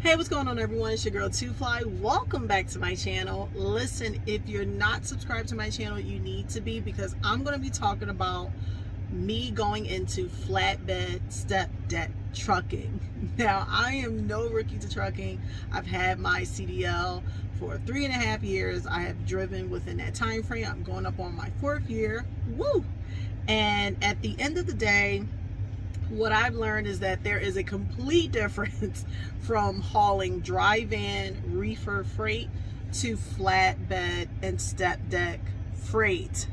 Hey, what's going on, everyone? It's your girl 2Fly. Welcome back to my channel. Listen, if you're not subscribed to my channel, you need to be, because I'm going to be talking about me going into flatbed step deck trucking. Now, I am no rookie to trucking. I've had my CDL for 3.5 years. I have driven within that time frame. I'm going up on my 4th year. Woo! And at the end of the day, what I've learned is that there is a complete difference from hauling dry van reefer freight to flatbed and step deck freight.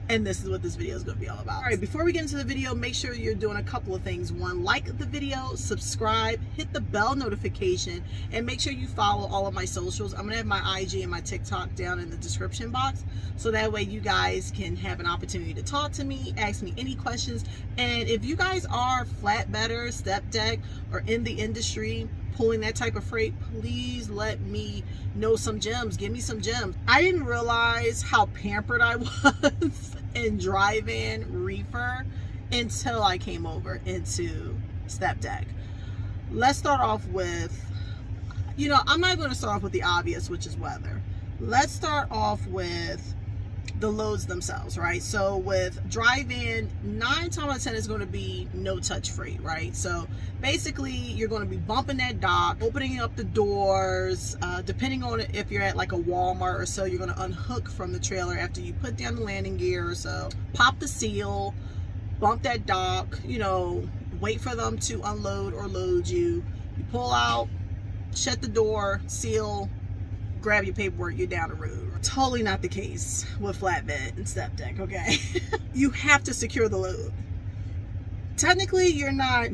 And this is what this video is going to be all about. All right, before we get into the video, make sure you're doing a couple of things. One, like the video, subscribe, hit the bell notification, and make sure you follow all of my socials. I'm going to have my IG and my TikTok down in the description box, so that way you guys can have an opportunity to talk to me, ask me any questions. And if you guys are flatbedders, step deck, or in the industry pulling that type of freight, please let me know some gems. Give me some gems. I didn't realize how pampered I was in dry van reefer until I came over into StepDeck. Let's start off with, I'm not going to start off with the obvious, which is weather. Let's start off with the loads themselves, right? So with dry van, 9 times out of 10 is going to be no touch freight, right? So basically you're going to be bumping that dock, opening up the doors, depending on if you're at like a Walmart or so, you're going to unhook from the trailer after you put down the landing gear or so, pop the seal, bump that dock, wait for them to unload or load you. You pull out, shut the door, seal, grab your paperwork, you're down the road. Totally not the case with flatbed and step deck, okay? You have to secure the load. Technically, you're not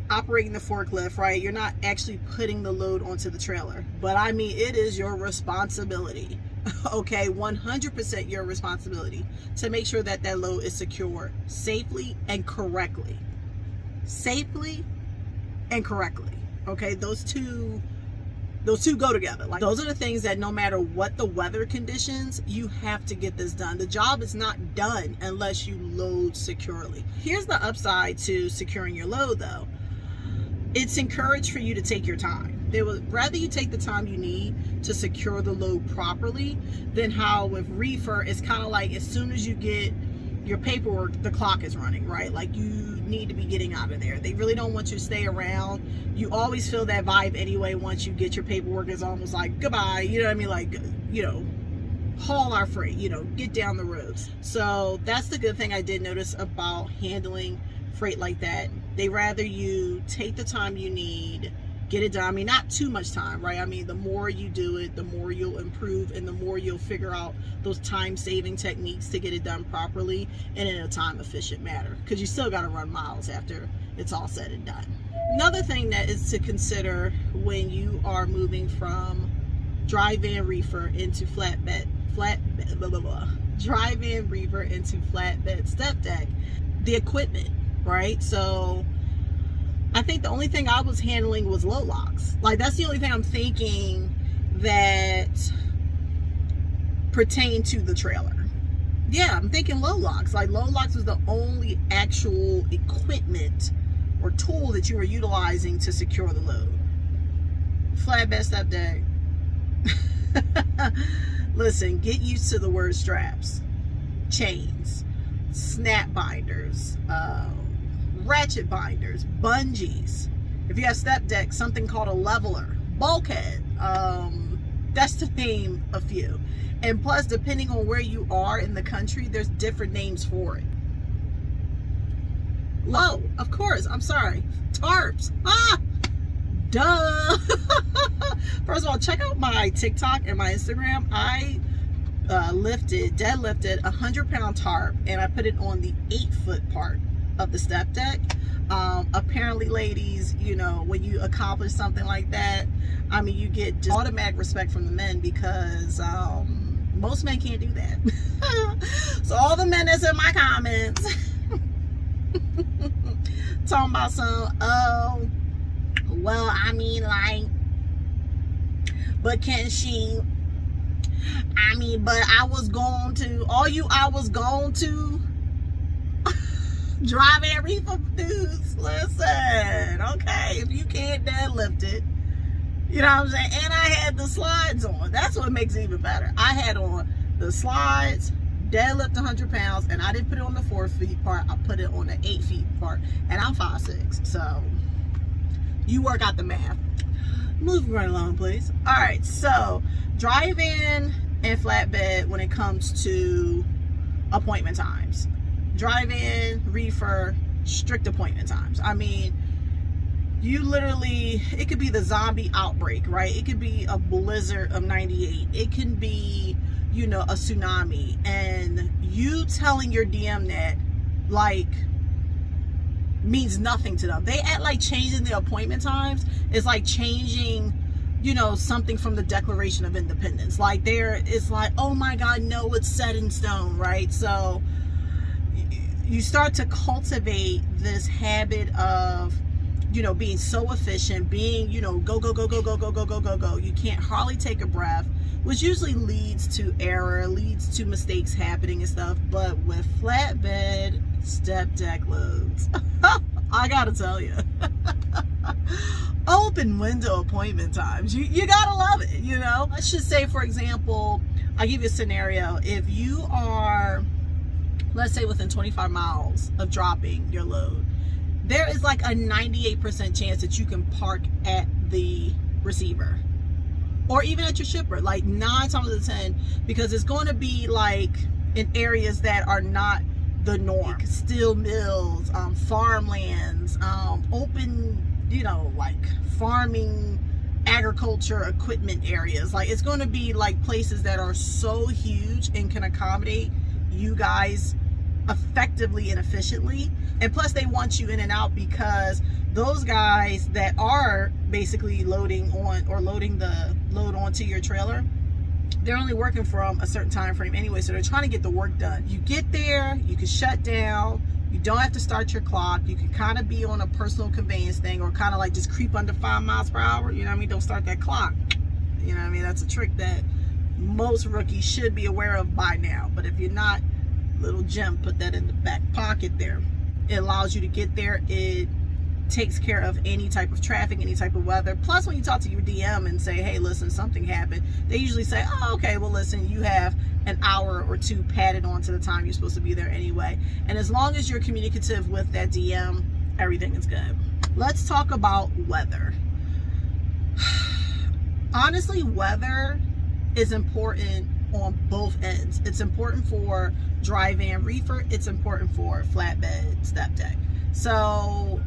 operating the forklift, right? You're not actually putting the load onto the trailer. But I mean, it is your responsibility, okay? 100% your responsibility to make sure that that load is secured safely and correctly. Safely and correctly, okay? Those two go together. Like, those are the things that no matter what the weather conditions, you have to get this done. The job is not done unless you load securely. Here's the upside to securing your load though. It's encouraged for you to take your time. They would rather you take the time you need to secure the load properly than how with reefer, it's kind of like as soon as you get your paperwork, the clock is running, right? Like, you need to be getting out of there. They really don't want you to stay around. You always feel that vibe anyway. Once you get your paperwork, it's almost like goodbye, you know what I mean? Like, haul our freight, get down the roads. So that's the good thing I did notice about handling freight like that. They rather you take the time you need, get it done. I mean, not too much time, right? I mean, the more you do it, the more you'll improve and the more you'll figure out those time-saving techniques to get it done properly and in a time-efficient manner, because you still got to run miles after it's all said and done. Another thing that is to consider when you are moving from dry van reefer into dry van reefer into flatbed step deck, the equipment, right? So I think the only thing I was handling was low locks. Like, that's the only thing I'm thinking that pertained to the trailer. Yeah, I'm thinking low locks. Like, low locks was the only actual equipment or tool that you were utilizing to secure the load. Flatbed step deck. Listen, get used to the word straps, chains, snap binders, ratchet binders, bungees. If you have step deck, something called a leveler, bulkhead. That's to name a few. And plus, depending on where you are in the country, there's different names for it. Oh, of course, I'm sorry. Tarps. Duh. First of all, check out my TikTok and my Instagram. I deadlifted a 100-pound tarp, and I put it on the 8-foot part of the step deck. Apparently, ladies, when you accomplish something like that, I mean, you get just automatic respect from the men, because most men can't do that. So all the men that's in my comments talking about some, well, I mean, like, but can she, I mean, but I was going to, drive and reefer dudes, listen, okay, if you can't deadlift it, You know what I'm saying? And I had the slides on. That's what makes it even better. I had on the slides, deadlift 100 pounds, and I didn't put it on the 4 feet part. I put it on the 8 feet part. And I'm 5'6". So you work out the math. Moving right along, please. All right, so drive-in and flatbed when it comes to appointment times. Drive-in, reefer, strict appointment times. I mean, you literally, it could be the zombie outbreak, right? It could be a blizzard of 98. It can be, you know, a tsunami. And you telling your DM that, like, means nothing to them. They act like changing the appointment times is like changing, you know, something from the Declaration of Independence. Like it's like, oh my God, no, it's set in stone, right? So you start to cultivate this habit of, you know, being so efficient, being, you know, go, go, go, go, go, go, go, go, go, go. You can't hardly take a breath, which usually leads to error, leads to mistakes happening and stuff. But with flatbed step deck loads, I gotta tell you, open window appointment times, you gotta love it, you know? Let's just say, for example, I'll give you a scenario. If you are, let's say, within 25 miles of dropping your load, there is like a 98% chance that you can park at the receiver or even at your shipper, like 9 times out of 10, because it's going to be like in areas that are not the norm. Steel mills, farmlands, open, you know, like farming, agriculture, equipment areas. Like it's going to be like places that are so huge and can accommodate you guys effectively and efficiently. And plus they want you in and out, because those guys that are basically loading on or loading the load onto your trailer, they're only working from a certain time frame anyway, so they're trying to get the work done. You get there, you can shut down, you don't have to start your clock, you can kind of be on a personal conveyance thing, or kind of like just creep under 5 miles per hour, you know what I mean? Don't start that clock, you know what I mean? That's a trick that most rookies should be aware of by now. But if you're not, little gem, put that in the back pocket there. It allows you to get there. It takes care of any type of traffic, any type of weather. Plus, when you talk to your DM and say, hey, listen, something happened, they usually say, oh, okay, well, listen, you have an hour or two padded on to the time you're supposed to be there anyway. And as long as you're communicative with that DM, everything is good. Let's talk about weather. Honestly, weather is important on both ends. It's important for drive-in reefer. It's important for flatbed step deck. So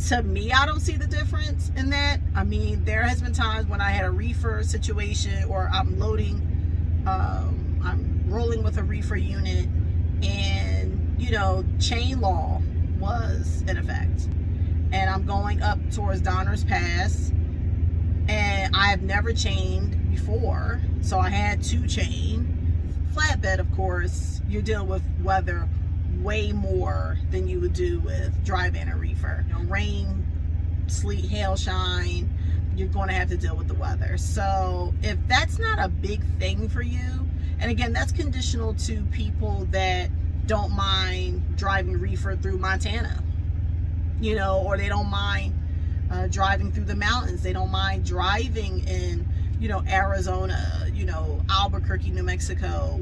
to me, I don't see the difference in that. I mean, there has been times when I had a reefer situation, or I'm loading, I'm rolling with a reefer unit, and, you know, chain law was in effect. And I'm going up towards Donner's Pass, and I have never chained before, so I had to chain. Flatbed, of course, you're dealing with weather way more than you would do with drive-in or reefer. You know, rain, sleet, hail, shine, you're going to have to deal with the weather. So if that's not a big thing for you, and again, that's conditional to people that don't mind driving reefer through Montana, you know, or they don't mind driving through the mountains. They don't mind driving in, you know, Arizona, you know, Albuquerque, New Mexico.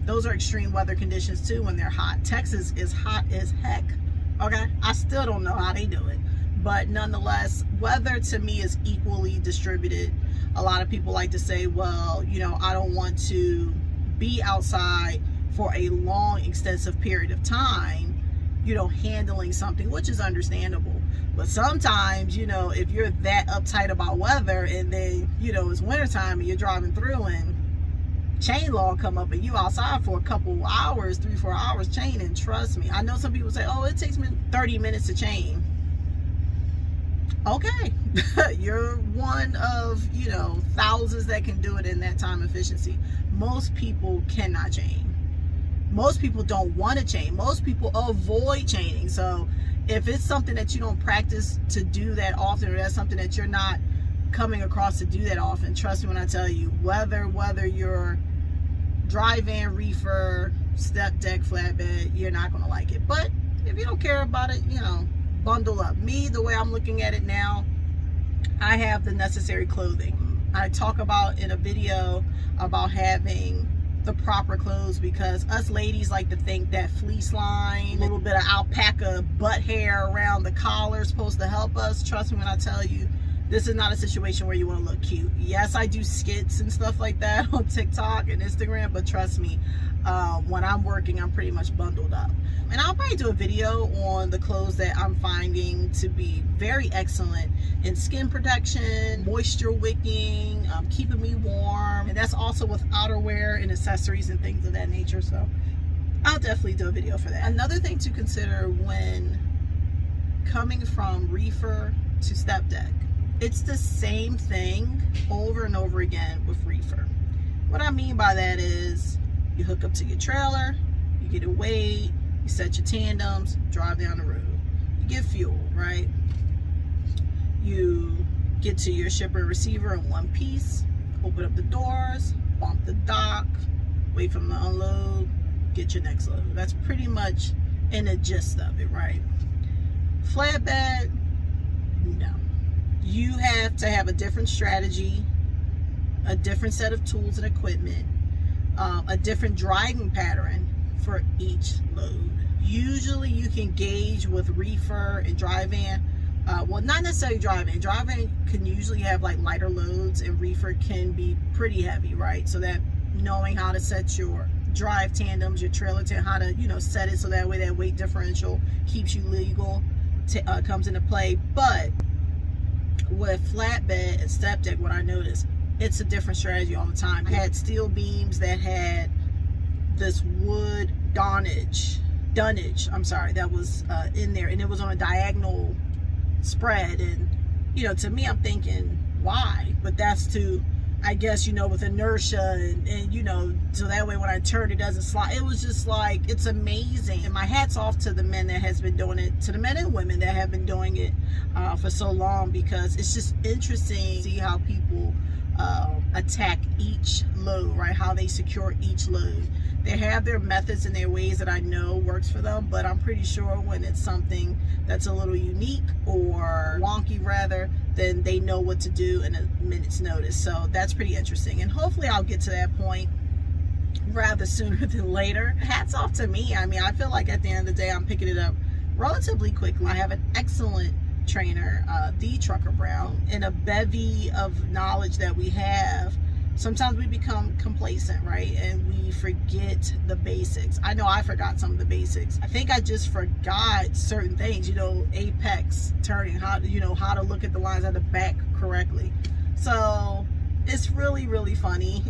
Those are extreme weather conditions too when they're hot. Texas is hot as heck. Okay, I still don't know how they do it, but nonetheless, weather to me is equally distributed. A lot of people like to say, well, you know, I don't want to be outside for a long, extensive period of time, you know, handling something, which is understandable. But sometimes, you know, if you're that uptight about weather, and then, you know, it's wintertime and you're driving through and chain law come up and you outside for a couple hours, 3-4 hours chaining, trust me. I know some people say, oh, it takes me 30 minutes to chain. Okay. You're one of, you know, thousands that can do it in that time efficiency. Most people cannot chain. Most people don't want to chain. Most people avoid chaining. So if it's something that you don't practice to do that often, or that's something that you're not coming across to do that often, trust me when I tell you, whether you're drive-in, reefer, step deck, flatbed, you're not going to like it. But if you don't care about it, you know, bundle up. Me, the way I'm looking at it now, I have the necessary clothing. I talk about in a video about having the proper clothes, because us ladies like to think that fleece line, a little bit of alpaca butt hair around the collar is supposed to help us. Trust me when I tell you, this is not a situation where you want to look cute. Yes, I do skits and stuff like that on TikTok and Instagram, but trust me, when I'm working, I'm pretty much bundled up. And I'll probably do a video on the clothes that I'm finding to be very excellent in skin protection, moisture wicking, keeping me warm. And that's also with outerwear and accessories and things of that nature. So I'll definitely do a video for that. Another thing to consider when coming from REEFER to StepDeck, it's the same thing over and over again with REEFER. What I mean by that is you hook up to your trailer, you get a weight, you set your tandems, drive down the road. You get fuel, right? You get to your shipper and receiver in one piece, open up the doors, bump the dock, wait for them to unload, get your next load. That's pretty much in the gist of it, right? Flatbed, no. You have to have a different strategy, a different set of tools and equipment, a different driving pattern for each load. Usually you can gauge with REEFER and dry van, well, not necessarily dry van. Dry van can usually have like lighter loads, and REEFER can be pretty heavy, right? So that knowing how to set your drive tandems, your trailer how to, you know, set it so that way that weight differential keeps you legal, comes into play. But with flatbed and StepDeck, what I noticed, it's a different strategy all the time. I had steel beams that had this wood dunnage, that was in there, and it was on a diagonal spread. And you know, to me, I'm thinking, why? But that's to, I guess, you know, with inertia and you know, so that way when I turn it doesn't slide. It was just like, it's amazing. And my hat's off to the men that has been doing it, to the men and women that have been doing it for so long, because it's just interesting to see how people attack each load, right? How they secure each load. They have their methods and their ways that I know works for them, but I'm pretty sure when it's something that's a little unique or wonky rather, then they know what to do in a minute's notice. So that's pretty interesting, and hopefully I'll get to that point rather sooner than later. Hats off to me. I mean, I feel like at the end of the day I'm picking it up relatively quickly. I have an excellent trainer, the Trucker Brown, and a bevy of knowledge that we have. Sometimes we become complacent, right? And we forget the basics. I know I forgot some of the basics. I think I just forgot certain things, you know, apex turning, how to, you know, how to look at the lines at the back correctly. So it's really, really funny,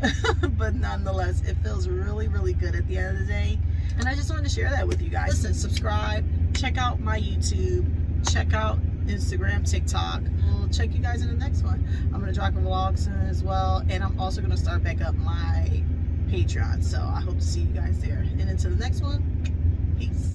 but nonetheless, it feels really, really good at the end of the day. And I just wanted to share that with you guys. Listen, subscribe, check out my YouTube, check out Instagram, TikTok. We'll check you guys in the next one. I'm going to drop a vlog soon as well, and I'm also going to start back up my Patreon, so I hope to see you guys there. And until the next one, peace.